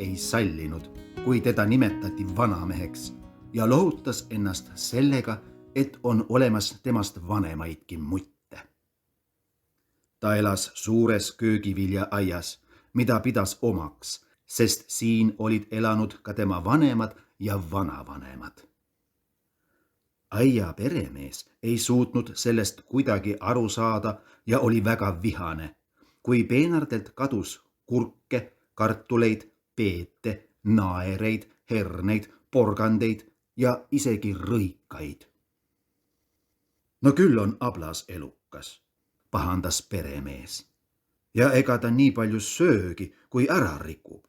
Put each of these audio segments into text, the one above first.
ei sallinud, kui teda nimetati vanameheks ja lohutas ennast sellega, et on olemas temast vanemaidki mutte. Ta elas suures köögiviljaaias, mida pidas omaks, sest siin olid elanud ka tema vanemad ja vanavanemad. Aia peremees ei suutnud sellest kuidagi aru saada ja oli väga vihane, kui peenardelt kadus kurke, kartuleid, peete, naereid, herneid, porgandeid ja isegi rõikaid. No küll on ablas elukas, pahandas peremees. Ja ega ta nii palju söögi, kui ära rikub.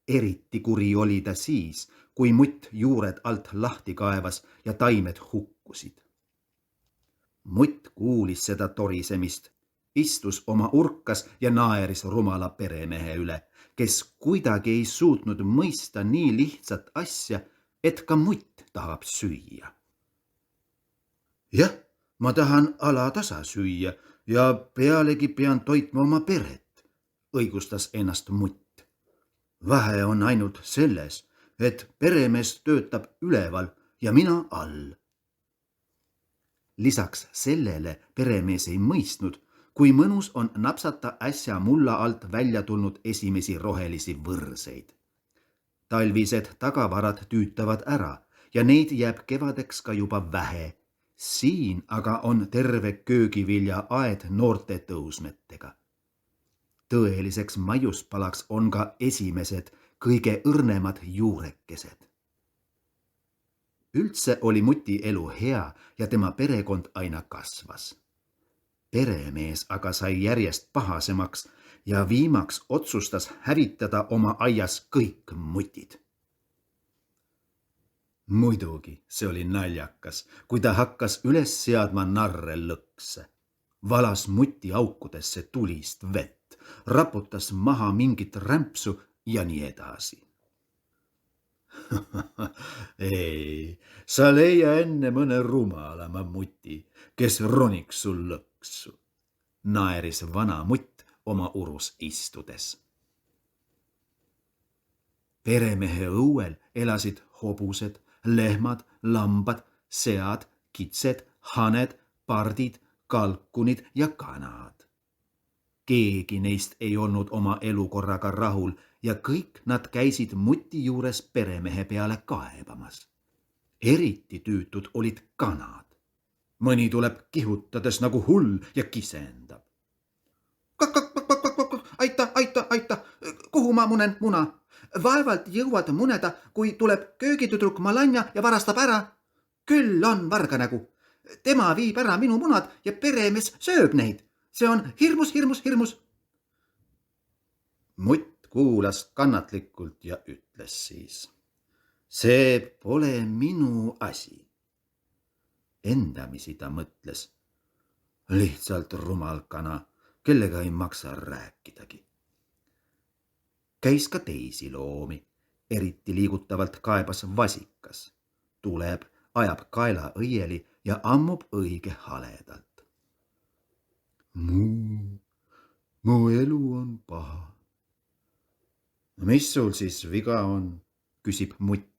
Eriti kuri oli ta siis, kui mutt juured alt lahti kaevas ja taimed hukkusid. Mutt kuulis seda torisemist, istus oma urkas ja naeris rumala peremehe üle, kes kuidagi ei suutnud mõista nii lihtsat asja, et ka mutt tahab süüa. Jah, ma tahan alatasa süüa ja pealegi pean toitma oma peret, õigustas ennast mutt. Vähe on ainult selles, et peremees töötab üleval ja mina all. Lisaks sellele peremees ei mõistnud, kui mõnus on napsata äsja mulla alt välja tulnud esimesi rohelisi võrseid. Talvised tagavarad tüütavad ära ja neid jääb kevadeks ka juba vähe. Siin aga on terve köögivilja aed noorte tõusmetega. Tõeliseks maiuspalaks on ka esimesed, kõige õrnemad juurekesed. Üldse oli muti elu hea ja tema perekond aina kasvas. Peremees aga sai järjest pahasemaks ja viimaks otsustas hävitada oma aias kõik mutid. Muidugi see oli naljakas, kui ta hakkas üles seadma narre lõkse. Valas muti aukudesse tulist vett, raputas maha mingit rämpsu ja nii edasi. Ei, sa leia enne mõne rumalama muti, kes roniks sul lõksu, naeris vana mutt oma urus istudes. Peremehe õuel elasid hobused, lehmad, lambad, sead, kitsed, haned, pardid, kalkunid ja kanad. Keegi neist ei olnud oma elukorraga rahul ja kõik nad käisid muti juures peremehe peale kaebamas. Eriti tüütud olid kanad. Mõni tuleb kihutades nagu hull ja kisendab. Aita, kuhu ma munen muna? Vaevalt jõuad muneda, kui tuleb köögitüdruk Malanja ja varastab ära. Küll on varganägu. Tema viib ära minu munad ja peremees sööb neid. See on hirmus. Mutt kuulas kannatlikult ja ütles siis. See pole minu asi. Endamisi ta mõtles. Lihtsalt rumal kana, kellega ei maksa rääkidagi. Käis ka teisi loomi, eriti liigutavalt kaebas vasikas. Tuleb, ajab kaela õieli ja ammub õige haledalt. Mu elu on paha. Mis sul siis viga on, küsib mutt.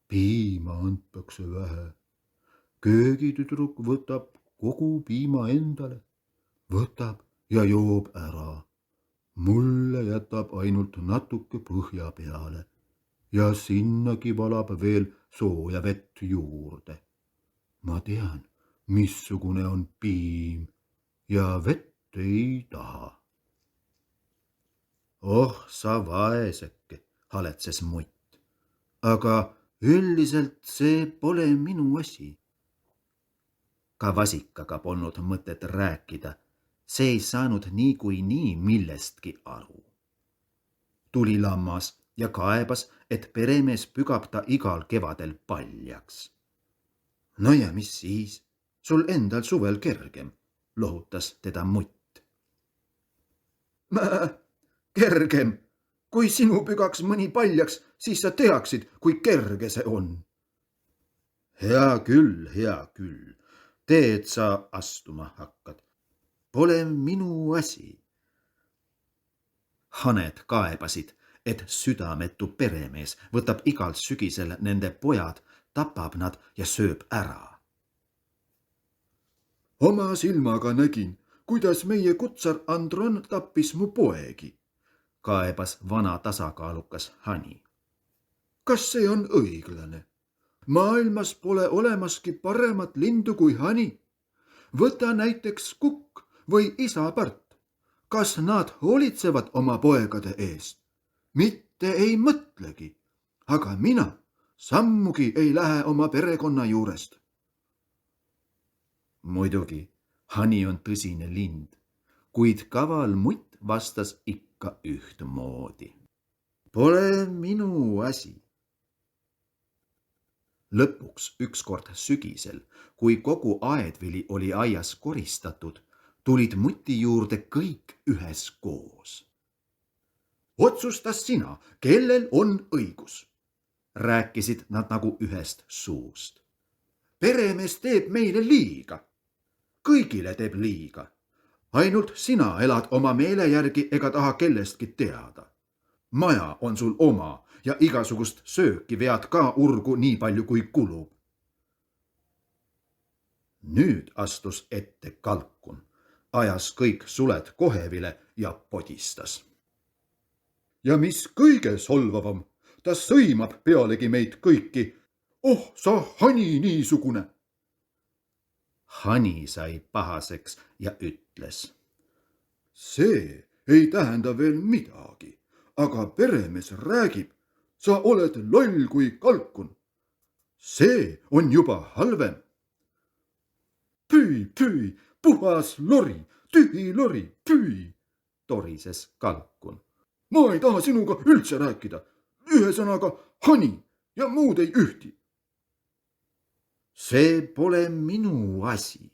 Piima antakse vähe. Köögitüdruk võtab kogu piima endale, võtab ja joob ära. Mulle jätab ainult natuke põhja peale ja sinnagi valab veel sooja vett juurde. Ma tean, missugune on piim ja vett ei taha. Oh, sa vaeseke, haletses mutt, aga üldiselt see pole minu asi. Ka vasikaga polnud mõtet rääkida. See ei saanud niikuinii millestki aru. Tuli lammas ja kaebas, et peremees pügab ta igal kevadel paljaks. No ja mis siis? Sul endal suvel kergem, lohutas teda mutt. Kergem, kui sinu pügaks mõni paljaks, siis sa teaksid, kui kerge see on. Hea küll, teed sa astuma hakkad. Pole minu asi. Haned kaebasid, et südametu peremees võtab igal sügisel nende pojad, tapab nad ja sööb ära. Oma silmaga nägin, kuidas meie kutsar Andron tappis mu poegi, kaebas vana tasakaalukas Hani. kas see on õiglane? Maailmas pole olemaski paremat lindu kui hani. Võta näiteks kukk või isa Part. Kas nad hoolitsevad oma poegade eest? Mitte ei mõtlegi, aga mina sammugi ei lähe oma perekonna juurest. Muidugi, Hani on tõsine lind, kuid kaval mutt vastas ikka ühtmoodi. Pole minu asi. Lõpuks ükskord sügisel, kui kogu aedvili oli aias koristatud, tulid muti juurde kõik üheskoos. Otsustas sina, kellel on õigus, rääkisid nad nagu ühest suust. Peremees teeb meile liiga. Kõigile teeb liiga. Ainult sina elad oma meele järgi ega taha kellestki teada. Maja on sul oma ja igasugust sööki vead ka urgu nii palju kui kulub. Nüüd astus ette kalkun, ajas kõik suled kohevile ja podistas. Ja mis kõige solvavam, ta sõimab pealegi meid kõiki. Oh, sa Hani niisugune! Hani sai pahaseks ja ütles. See ei tähenda veel midagi, aga peremees räägib, sa oled loll kui kalkun. See on juba halvem. Püü, püü, puhas lori, tühi lori, püü, torises kalkun. Ma ei taha sinuga üldse rääkida. Ühesõnaga Hani ja muud ei ühti. See pole minu asi,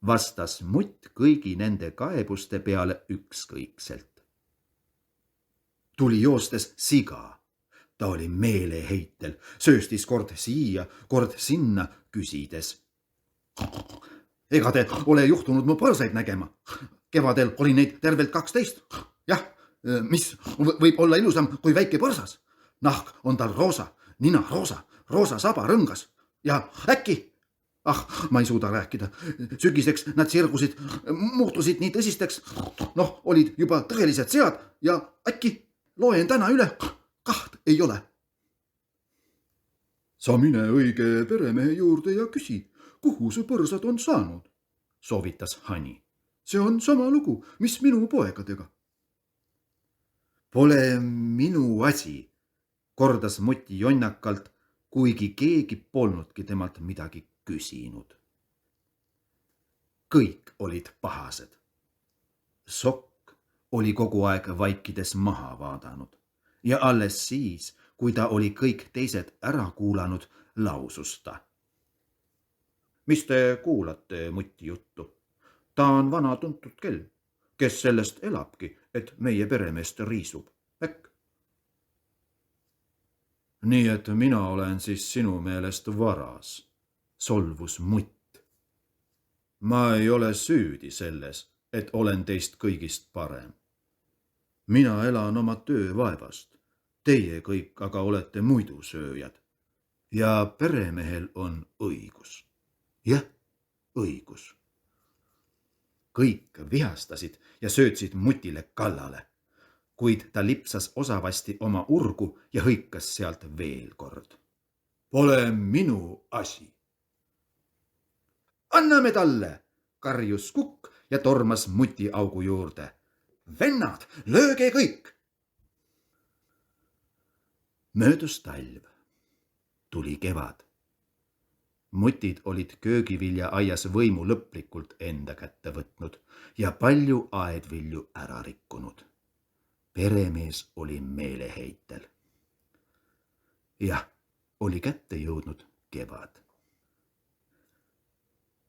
vastas mutt kõigi nende kaebuste peale ükskõikselt. Tuli joostes siga. Ta oli meeleheitel, sööstis kord siia, kord sinna, küsides. Ega te ole juhtunud mu põrsaid nägema? Kevadel oli neid tervelt 12. Jah, mis võib olla ilusam kui väike põrsas? Nahk on tal roosa, nina roosa, roosa saba rõngas. Ja äkki, ma ei suuda rääkida, sügiseks nad sirgusid, muutusid nii tõsisteks, olid juba tõelised sead ja äkki loen täna üle, 2 ei ole. Sa mine õige peremehe juurde ja küsi, kuhu su põrsad on saanud, soovitas Hani. See on sama lugu, mis minu poegadega. Pole minu asi, kordas muti jonnakalt, kuigi keegi polnudki temalt midagi küsinud. Kõik olid pahased. Sokk oli kogu aeg vaikides maha vaadanud ja alles siis, kui ta oli kõik teised ära kuulanud, lausus ta. Mis te kuulate muti juttu? Ta on vana tuntud kell, kes sellest elabki, et meie peremeest riisub. Äkk? Nii et mina olen siis sinu meelest varas, solvus mutt. Ma ei ole süüdi selles, et olen teist kõigist parem. Mina elan oma töövaevast, teie kõik aga olete muidusööjad. Ja peremehel on õigus. Jah, õigus. Kõik vihastasid ja söötsid mutile kallale, kuid ta lipsas osavasti oma urgu ja hõikas sealt veel kord. Pole minu asi. Anname talle, karjus kukk ja tormas muti augu juurde. Vennad, lööge kõik! Möödus talv. Tuli kevad. Mutid olid köögivilja aias võimu lõplikult enda kätte võtnud ja palju aedvilju ära rikkunud. Peremees oli meeleheitel. Jah, oli kätte jõudnud kevad.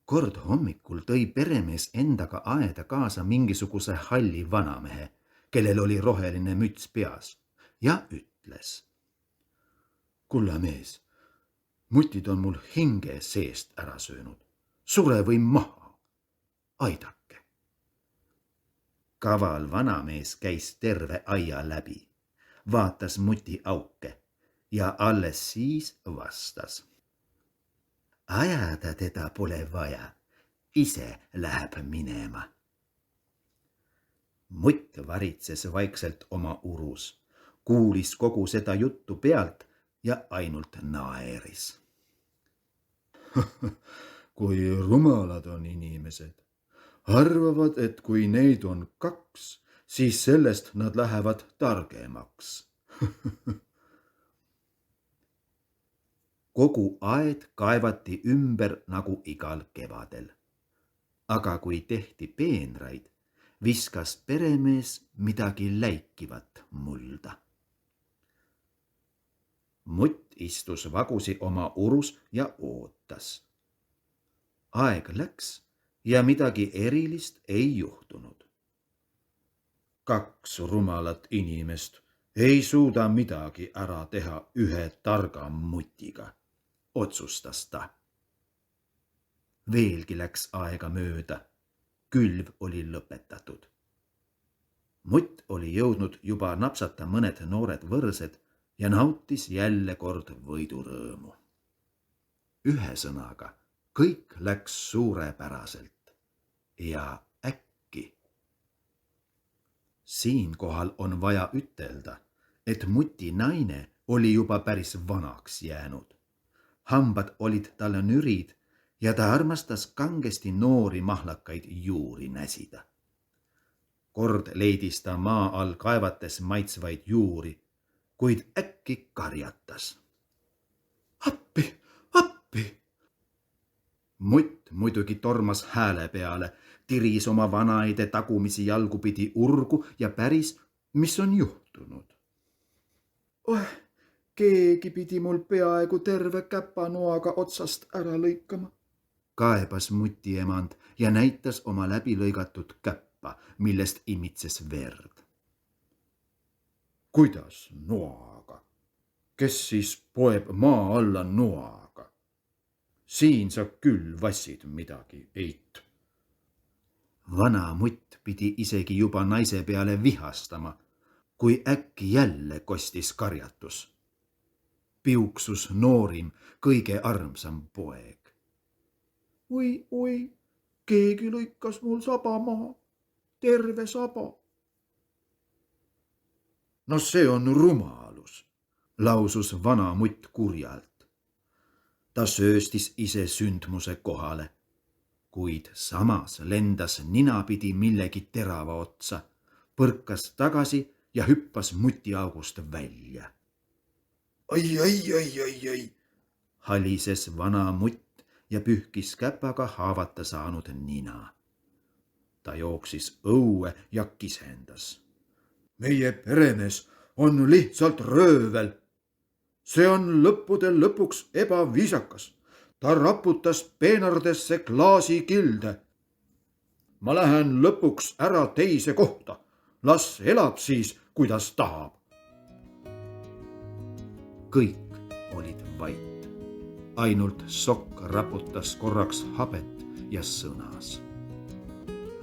Kord hommikul tõi peremees endaga aeda kaasa mingisuguse halli vanamehe, kellel oli roheline müts peas ja ütles. Kulla mees, mutid on mul hinge seest ära söönud. Sure või maha. Aidake. Kaval vanamees käis terve aia läbi, vaatas muti auke ja alles siis vastas. Ajada teda pole vaja, ise läheb minema. Mutt varitses vaikselt oma urus, kuulis kogu seda juttu pealt ja ainult naeris. kui rumalad on inimesed, arvavad, et kui neid on 2, siis sellest nad lähevad targemaks. Kogu aed kaevati ümber nagu igal kevadel. Aga kui tehti peenraid, viskas peremees midagi läikivat mulda. Mutt istus vagusi oma urus ja ootas. Aeg läks ja midagi erilist ei juhtunud. 2 rumalat inimest ei suuda midagi ära teha ühe targa mutiga, otsustas ta. Veelgi läks aega mööda, külv oli lõpetatud. Mutt oli jõudnud juba napsata mõned noored võrsed ja nautis jälle kord võidurõõmu. Ühesõnaga, kõik läks suurepäraselt ja äkki. Siinkohal on vaja ütelda, et muti naine oli juba päris vanaks jäänud. Hambad olid talle nürid ja ta armastas kangesti noori mahlakaid juuri näsida. Kord leidis ta maa all kaevates maitsvaid juuri, kuid äkki karjatas. Appi, appi! Mutt muidugi tormas hääle peale, tiris oma vanaide tagumisi jalgupidi urgu ja päris, mis on juhtunud. Keegi pidi mul peaaegu terve käpanoaga otsast ära lõikama. Kaebas muti emand ja näitas oma läbilõigatud käppa, millest imitses verd. Kuidas noaga? Kes siis poeb maa alla noaga? Siin sa küll vassid midagi, Eit. Vana mutt pidi isegi juba naise peale vihastama, kui äkki jälle kostis karjatus. Piuksus noorim, kõige armsam poeg. Oi, keegi lõikas mul saba maha, terve saba. No see on rumalus, lausus vana mutt kurjalt. Ta sööstis ise sündmuse kohale, kuid samas lendas ninapidi millegi terava otsa, põrkas tagasi ja hüppas mutiaugust välja. Ai, halises vana mutt ja pühkis käpaga haavata saanud nina. Ta jooksis õue ja kisendas. Meie peremees on lihtsalt röövel. See on lõppude lõpuks ebaviisakas. Ta raputas peenardesse klaasikilde. Ma lähen lõpuks ära teise kohta. Las elab siis, kuidas tahab. Kõik olid vait. Ainult sokk raputas korraks habet ja sõnas.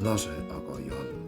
Lase aga jalga.